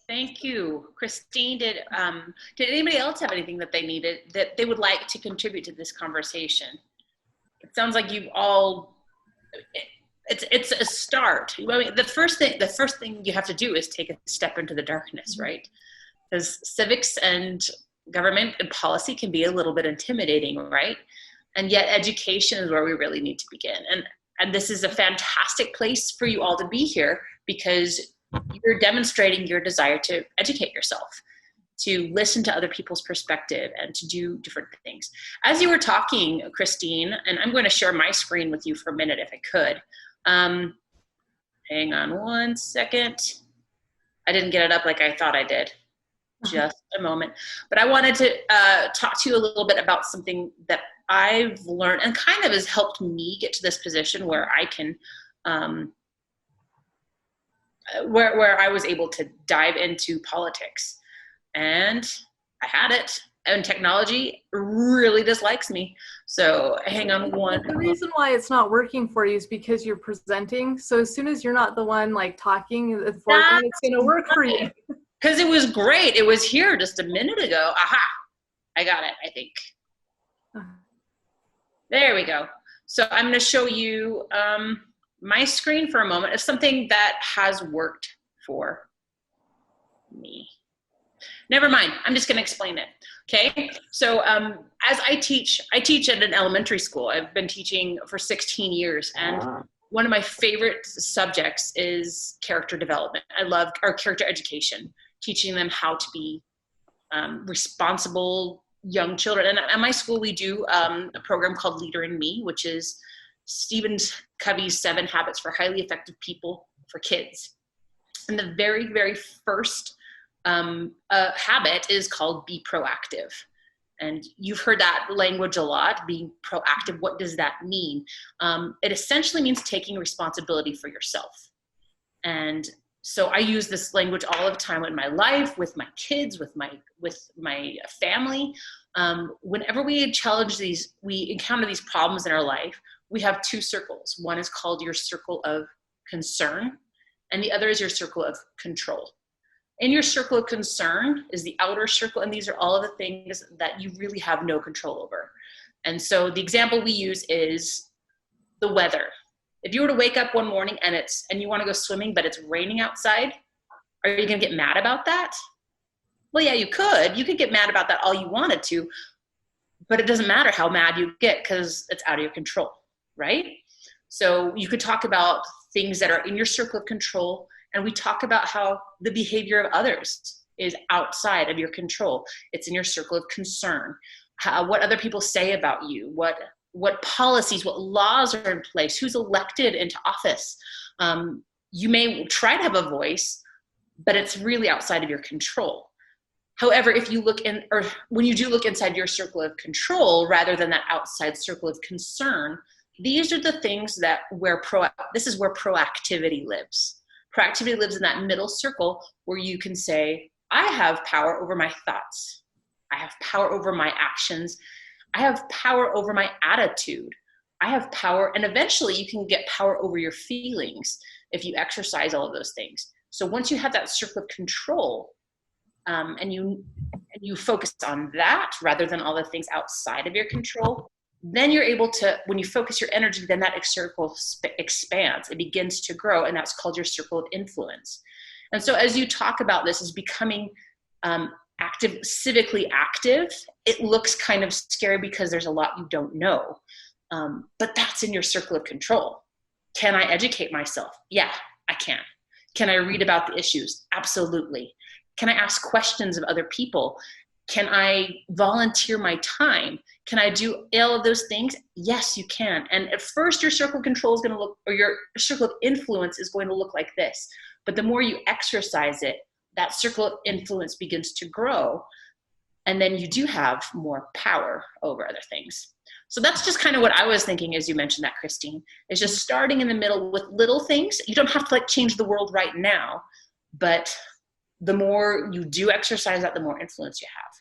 Thank you. Christine, did anybody else have anything that they needed, that they would like to contribute to this conversation? It sounds like you've all, it's a start. I mean, the first thing you have to do is take a step into the darkness, right? Because civics and government and policy can be a little bit intimidating, right? And yet education is where we really need to begin. And this is a fantastic place for you all to be here, because you're demonstrating your desire to educate yourself, to listen to other people's perspective, and to do different things. As you were talking, Christine, and I'm going to share my screen with you for a minute if I could. Hang on one second. I didn't get it up like I thought I did. Just a moment. But I wanted to talk to you a little bit about something that I've learned and kind of has helped me get to this position where I can, where I was able to dive into politics. And I had it. And technology really dislikes me. So hang on one. The reason why it's not working for you is because you're presenting. So as soon as you're not the one like talking, it's going to work for you. Because it was great. It was here just a minute ago. Aha. I got it, I think. There we go. So I'm going to show you my screen for a moment of something that has worked for me. Never mind. I'm just going to explain it. Okay. So as I teach at an elementary school. I've been teaching for 16 years. And one of my favorite subjects is character development. I love our character education, teaching them how to be responsible young children. And at my school, we do a program called Leader in Me, which is Stephen Covey's 7 Habits for Highly Effective People for Kids. And the very, very first habit is called be proactive. And you've heard that language a lot, being proactive. What does that mean? It essentially means taking responsibility for yourself. And so I use this language all the time in my life, with my kids, with my family. Whenever we encounter these problems in our life, we have 2 circles. One is called your circle of concern, and the other is your circle of control. In your circle of concern is the outer circle, and these are all of the things that you really have no control over. And so the example we use is the weather. If you were to wake up one morning and you want to go swimming, but it's raining outside, are you going to get mad about that? Well, yeah, you could. You could get mad about that all you wanted to, but it doesn't matter how mad you get because it's out of your control, right? So you could talk about things that are in your circle of control, and we talk about how the behavior of others is outside of your control. It's in your circle of concern. What other people say about you, what policies, what laws are in place, who's elected into office. You may try to have a voice, but it's really outside of your control. However, if you look in, or when you do look inside your circle of control, rather than that outside circle of concern, these are the things that this is where proactivity lives. Proactivity lives in that middle circle where you can say, I have power over my thoughts. I have power over my actions. I have power over my attitude. I have power, and eventually you can get power over your feelings if you exercise all of those things. So once you have that circle of control, and you focus on that rather than all the things outside of your control, then you're able to, when you focus your energy, then that circle expands. It begins to grow, and that's called your circle of influence. And so as you talk about this as becoming civically active, it looks kind of scary because there's a lot you don't know. But that's in your circle of control. Can I educate myself? Yeah, I can. Can I read about the issues? Absolutely. Can I ask questions of other people? Can I volunteer my time? Can I do all of those things? Yes, you can. And at first your circle of control is going to look, or your circle of influence is going to look like this. But the more you exercise it, that circle of influence begins to grow. And then you do have more power over other things. So that's just kind of what I was thinking as you mentioned that, Christine, is just starting in the middle with little things. You don't have to change the world right now, but the more you do exercise that, the more influence you have.